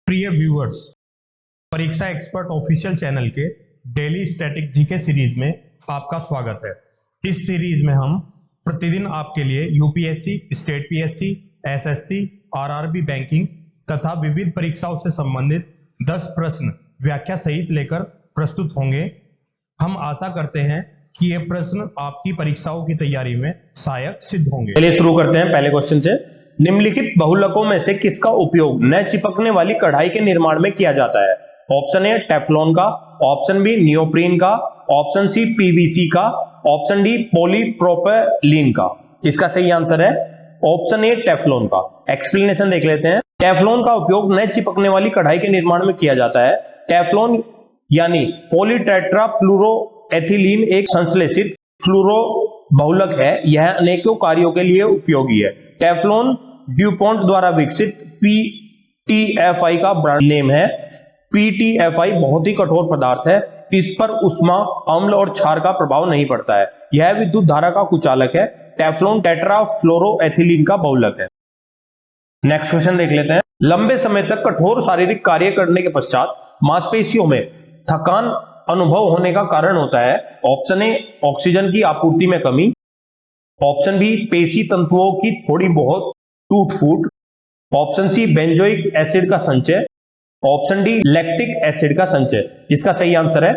प्रिय व्यूअर्स, परीक्षा expert official channel के डेली स्टैटिक जीके सीरीज में आपका स्वागत है। इस सीरीज में हम प्रतिदिन आपके लिए UPSC, state PSC, SSC, RRB banking तथा विविध परीक्षाओं से संबंधित 10 प्रश्न व्याख्या सहित लेकर प्रस्तुत होंगे। हम आशा करते हैं कि ये प्रश्न आपकी परीक्षाओं की तैयारी में सहायक सिद्ध होंगे। चलिए शुरू करते हैं पहले क्वेश्चन से। निम्नलिखित बहुलकों में से किसका उपयोग न चिपकने वाली कढ़ाई के निर्माण में किया जाता है? ऑप्शन ए टेफ्लॉन का, ऑप्शन बी नियोप्रीन का, ऑप्शन सी पीवीसी का, ऑप्शन डी पॉलीप्रोपिलीन का। इसका सही आंसर है ऑप्शन ए टेफ्लॉन का। एक्सप्लेनेशन देख लेते हैं। टेफ्लॉन का उपयोग न चिपकने वाली कढ़ाई के निर्माण में किया जाता है। टेफ्लॉन यानी पॉलीटेट्राफ्लूरोएथिलीन एक संश्लेषित फ्लूरो बहुलक है। यह अनेकों कार्यों के लिए उपयोगी है। टेफ्लॉन ड्यूपॉन्ट द्वारा विकसित पीटीएफआई का ब्रांड नेम है। पीटीएफआई बहुत ही कठोर पदार्थ है। इस पर उष्मा, अम्ल और क्षार का प्रभाव नहीं पड़ता है। यह विद्युत धारा का कुचालक है। टेफ्लॉन टेट्राफ्लोरोएथिलीन का बहुलक है। नेक्स्ट क्वेश्चन देख लेते हैं। लंबे समय तक कठोर शारीरिक कार्य करने के पश्चात मांसपेशियों में थकान अनुभव होने का कारण होता है। ऑप्शन ए ऑक्सीजन की आपूर्ति में कमी, ऑप्शन बी पेशी तंतुओं की थोड़ी बहुत टूट फूट, ऑप्शन सी बेंजोइक एसिड का संचय, ऑप्शन डी लैक्टिक एसिड का संचय। इसका सही आंसर है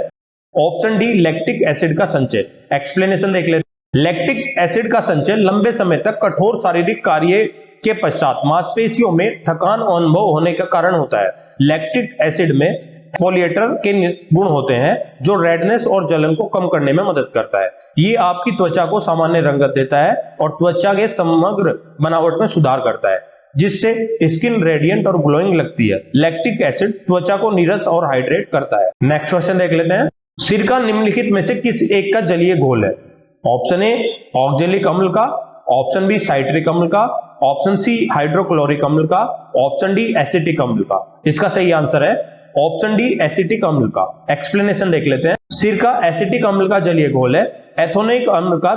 ऑप्शन डी लैक्टिक एसिड का संचय। एक्सप्लेनेशन देख लेते हैं। लैक्टिक एसिड का संचय लंबे समय तक कठोर शारीरिक कार्य के पश्चात मांसपेशियों में थकान अनुभव होने का कारण होता है। लैक्टिक एसिड में फोलिएटर के गुण होते हैं जो रेडनेस और जलन को कम करने में मदद करता है। ये आपकी त्वचा को सामान्य रंगत देता है और त्वचा के समग्र बनावट में सुधार करता है, जिससे स्किन रेडिएंट और ग्लोइंग लगती है। लैक्टिक एसिड त्वचा को नीरस और हाइड्रेट करता है। नेक्स्ट क्वेश्चन देख लेते हैं। सिरका निम्नलिखित में से किस एक का जलीय घोल है? ऑप्शन ए ऑक्जेलिक अम्ल का, ऑप्शन बी साइट्रिक अम्ल का, ऑप्शन सी हाइड्रोक्लोरिक अम्ल का, ऑप्शन डी एसिटिक अम्ल का। इसका सही आंसर है ऑप्शन डी एसिटिक अम्ल का। एक्सप्लेनेशन देख लेते हैं। सिरका एसिटिक अम्ल का जलीय घोल है। एथोनिक अम्ल का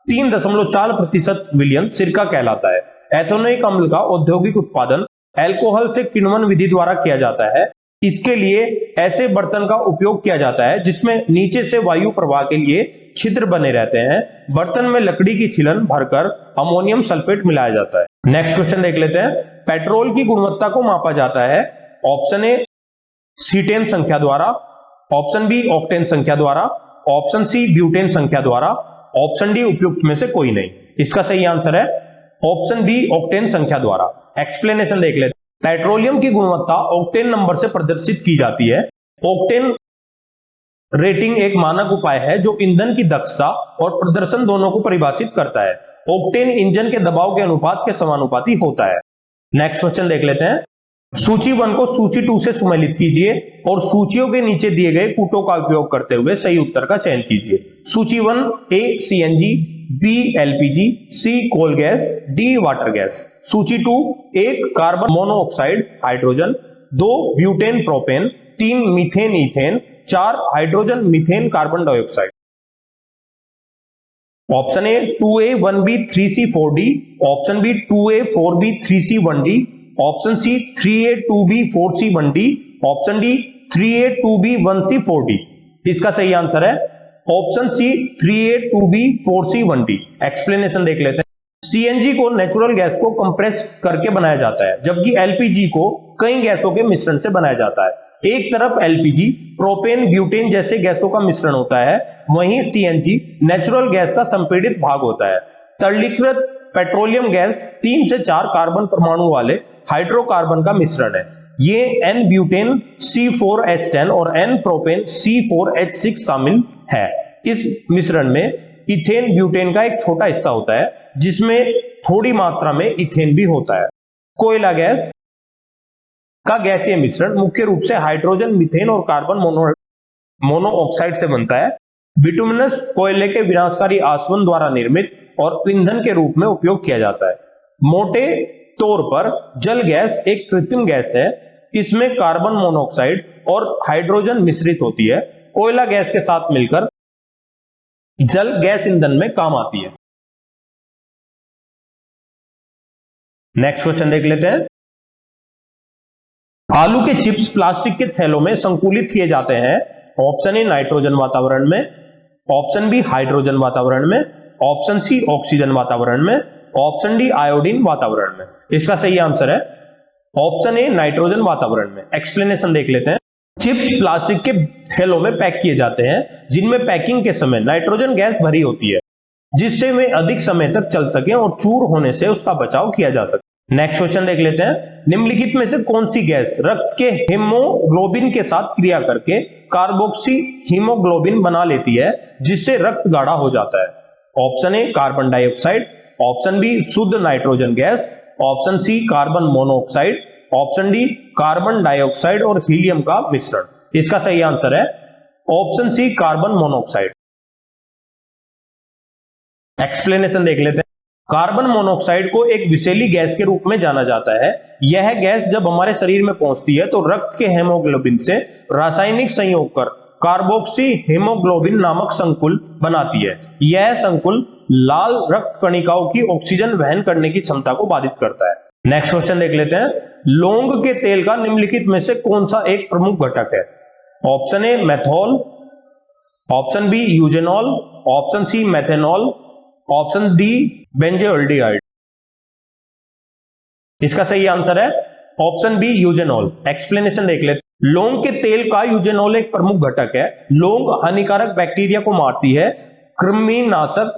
3.4% विलयन सिरका कहलाता है। एथोनिक अम्ल का औद्योगिक उत्पादन अल्कोहल से किण्वन विधि द्वारा किया जाता है। इसके लिए ऐसे बर्तन का उपयोग किया जाता है जिसमें नीचे से वायु प्रवाह के लिए छिद्र बने रहते हैं। बर्तन में लकड़ी की छिलन भरकर अमोनियम सल्फेट मिलाया जाता है। नेक्स्ट क्वेश्चन देख लेते हैं। पेट्रोल की गुणवत्ता को मापा जाता है। ऑप्शन ए सीटेन संख्या द्वारा, ऑप्शन बी ऑक्टेन संख्या द्वारा, ऑप्शन सी ब्यूटेन संख्या द्वारा, ऑप्शन डी उपयुक्त में से कोई नहीं। इसका सही आंसर है ऑप्शन बी ऑक्टेन संख्या द्वारा। एक्सप्लेनेशन देख लेते हैं। पेट्रोलियम की गुणवत्ता ऑक्टेन नंबर से प्रदर्शित की जाती है। ऑक्टेन रेटिंग एक मानक उपाय है जो ईंधन की दक्षता और प्रदर्शन दोनों को परिभाषित करता है। ऑक्टेन इंजन के दबाव के अनुपात के समानुपाती होता है। नेक्स्ट क्वेश्चन देख लेते हैं। सूची 1 को सूची 2 से सुमेलित कीजिए और सूचियों के नीचे दिए गए कूटों का उपयोग करते हुए सही उत्तर का चयन कीजिए। सूची 1 A CNG, B LPG, C coal gas, D water gas. सूची 2 1 carbon monoxide hydrogen, 2 butane propane, 3 methane ethane, 4 hydrogen methane carbon dioxide. Option A 2A 1B 3C 4D, option B 2A 4B 3C 1D, option C 3A 2B 4C 1D, option D 3A 2B 1C 4D। इसका सही answer है option C 3A 2B 4C 1D। Explanation देख लेते हैं। CNG को natural gas को compress करके बनाया जाता है, जबकि एलपीजी को कई गैसों के मिश्रण से बनाया जाता है। एक तरफ एलपीजी प्रोपेन, ब्यूटेन जैसे गैसों का मिश्रण होता है, वहीं सीएनजी नेचुरल गैस का संपीड़ित भाग होता है। तरलीकृत पेट्रोलियम गैस 3 से 4 कार्बन परमाणु वाले हाइड्रोकार्बन का मिश्रण है। ये एन ब्यूटेन C4H10 और एन प्रोपेन C4H6 शामिल है। इस मिश्रण में इथेन ब्यूटेन का एक छोटा हिस्सा होता है, जिसमें थोड़ी मात्रा में इथेन भी होता है। कोयला गैस का गैसीय मिश्रण मुख्य रूप से हाइड्रोजन, मीथेन और कार्बन मोनोऑक्साइड से बनता है। बिटुमिनस कोयले के विनाशकारी आसवन द्वारा निर्मित और ईंधन के रूप में उपयोग किया जाता है। मोटे तौर पर जल गैस एक कृत्रिम गैस है। इसमें कार्बन मोनोऑक्साइड और हाइड्रोजन मिश्रित होती है। कोयला गैस के साथ मिलकर जल गैस ईंधन में काम आती है। नेक्स्ट क्वेश्चन देख लेते हैं। आलू के चिप्स प्लास्टिक के थैलों में संकुलित किए जाते हैं। ऑप्शन ए नाइट्रोजन वातावरण में, ऑप्शन बी हाइड्रोजन वातावरण में, ऑप्शन सी ऑक्सीजन वातावरण में, ऑप्शन डी आयोडीन वातावरण में। इसका सही आंसर है ऑप्शन ए नाइट्रोजन वातावरण में। एक्सप्लेनेशन देख लेते हैं। चिप्स प्लास्टिक के थैलों में पैक किए जाते हैं जिनमें पैकिंग के समय नाइट्रोजन गैस भरी होती है जिससे वे अधिक समय तक चल सकें और चूर होने से उसका बचाव किया जा सके। नेक्स्ट क्वेश्चन देख लेते हैं। निम्नलिखित में से कौन सी गैस रक्त के हीमोग्लोबिन के साथ क्रिया करके कार्बोक्सी हीमोग्लोबिन बना लेती है जिससे रक्त गाढ़ा हो जाता है? Option A carbon dioxide, option B शुद्ध nitrogen gas, option C carbon monoxide, option D carbon dioxide और हीलियम का मिश्रण। इसका सही आंसर है option C carbon monoxide. Explanation देख लेते हैं। कार्बन मोनोऑक्साइड को एक विषैली गैस के रूप में जाना जाता है। यह गैस जब हमारे शरीर में पहुंचती है तो रक्त के हेमोग्लोबिन से रासायनिक संयोग कर कार्बोक्सी हीमोग्लोबिन नामक संकुल बनाती है। यह संकुल लाल रक्त कणिकाओं की ऑक्सीजन वहन करने की क्षमता को बाधित करता है। नेक्स्ट क्वेश्चन देख लेते हैं। लौंग के तेल का निम्नलिखित में से कौन सा एक प्रमुख घटक है? Option A menthol, option B eugenol, option C methanol, option D benzaldehyde. इसका सही आंसर है ऑप्शन बी यूजेनॉल। एक्सप्लेनेशन देख लेते हैं। लौंग के तेल का यूजेनॉल एक प्रमुख घटक है। लौंग हानिकारक बैक्टीरिया को मारती है, कृमिनाशक,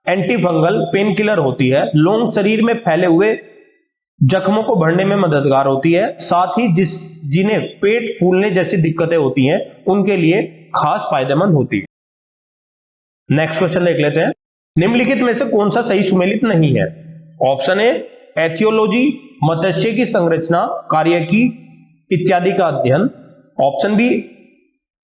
एंटीफंगल, पेनकिलर होती है। लौंग शरीर में फैले हुए जख्मों को भरने में मददगार होती है। साथ ही जिन्हें पेट फूलने जैसी दिक्कतें होती हैं उनके लिए खास फायदेमंद होती है। नेक्स्ट क्वेश्चन देख लेते हैं। निम्नलिखित में से कौन सा सही सुमेलित नहीं है? ऑप्शन ए एथियोलॉजी मत्स्य की संरचना, कार्यकी इत्यादि का अध्ययन, ऑप्शन बी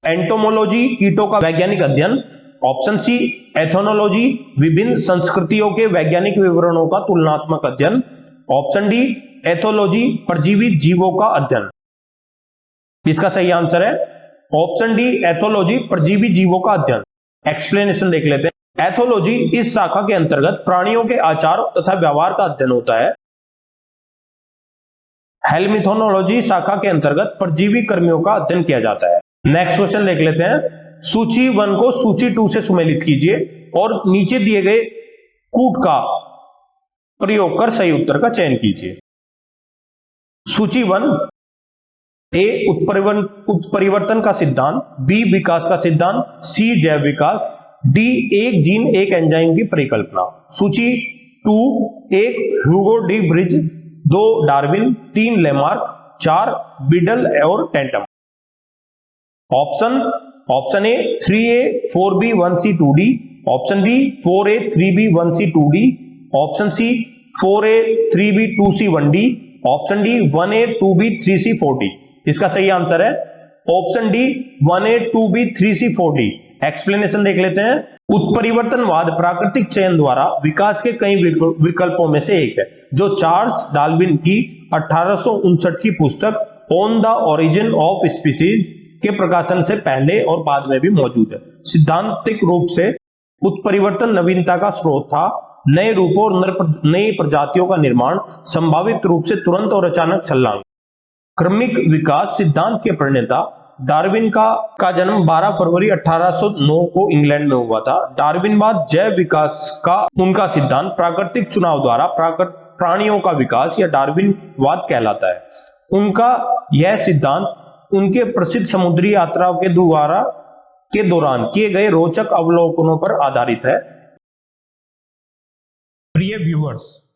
एंटोमोलॉजी कीटों का वैज्ञानिक अध्ययन, ऑप्शन सी एथोनोलॉजी विभिन्न संस्कृतियों के वैज्ञानिक विवरणों का तुलनात्मक अध्ययन, ऑप्शन डी एथोलॉजी परजीवी जीवों का अध्ययन। इसका सही आंसर है ऑप्शन डी एथोलॉजी परजीवी जीवों का अध्ययन। एक्सप्लेनेशन देख लेते हैं। एथोलॉजी इस शाखा के अंतर्गत प्राणियों के आचार तथा व्यवहार का अध्ययन होता है। हेल्मिथोनोलॉजी शाखा के अंतर्गत परजीवी कर्मियों का अध्ययन किया जाता है। नेक्स्ट क्वेश्चन देख लेते हैं। सूची 1 को सूची 2 से सुमेलित कीजिए और नीचे दिए गए कूट का प्रयोग कर सही उत्तर का चयन कीजिए। सूची 1, ए उत्परिवर्तन का सिद्धांत, बी विकास का सिद्धांत, सी जैव विकास, डी एक जीन एक एंजाइम की परिकल्पना। सूची 2, 1 Hugo de Vries, 2 Darwin, 3 Lamarck, 4 Beadle और Tatum. Option A 3A 4B 1C 2D, option B 4A 3B 1C 2D, option C 4A 3B 2C 1D, option D 1A 2B 3C 4D। इसका सही answer है option D 1A 2B 3C 4D। Explanation देख लेते हैं। उत्परिवर्तनवाद प्राकृतिक चयन द्वारा विकास के कई विकल्पों में से एक है जो चार्ल्स डार्विन की 1859 की पुस्तक on the origin of species के प्रकाशन से पहले और बाद में भी मौजूद है। सिद्धांतिक रूप से उत्परिवर्तन नवीनता का स्रोत था। नए रूपों और नई प्रजातियों का निर्माण, संभावित रूप से तुरंत और अचानक छलांग। क्रमिक विकास सिद्धांत के प्रणेता डार्विन का जन्म 12 फरवरी 1809 को इंग्लैंड में हुआ था। डार्विनवाद जैव विकास का उनका सिद्धांत प्राकृतिक चुनाव द्वारा प्राणियों का विकास या डार्विनवाद कहलाता है। उनका यह सिद्धांत उनके प्रसिद्ध समुद्री यात्राओं के दौरान किए गए रोचक अवलोकनों पर आधारित है। प्रिय व्यूअर्स,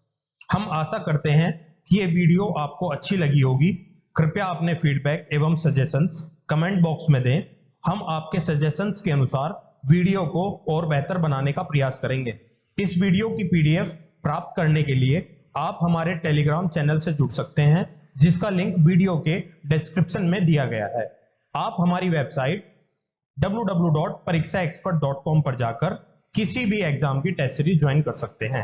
हम आशा करते हैं कि ये वीडियो आपको अच्छी लगी होगी। कृपया अपने फीडबैक एवं सजेशंस कमेंट बॉक्स में दें। हम आपके सजेशंस के अनुसार वीडियो को और बेहतर बनाने का प्रयास करेंगे। इस वीडियो की PDF प्राप्त करने के लिए आप हमारे टेलीग्राम चैनल से जुड़ सकते हैं जिसका लिंक वीडियो के डिस्क्रिप्शन में दिया गया है। आप हमारी वेबसाइट www.parikshaexpert.com पर जाकर किसी भी एग्जाम की टेस्ट सीरीज ज्वाइन कर सकते हैं।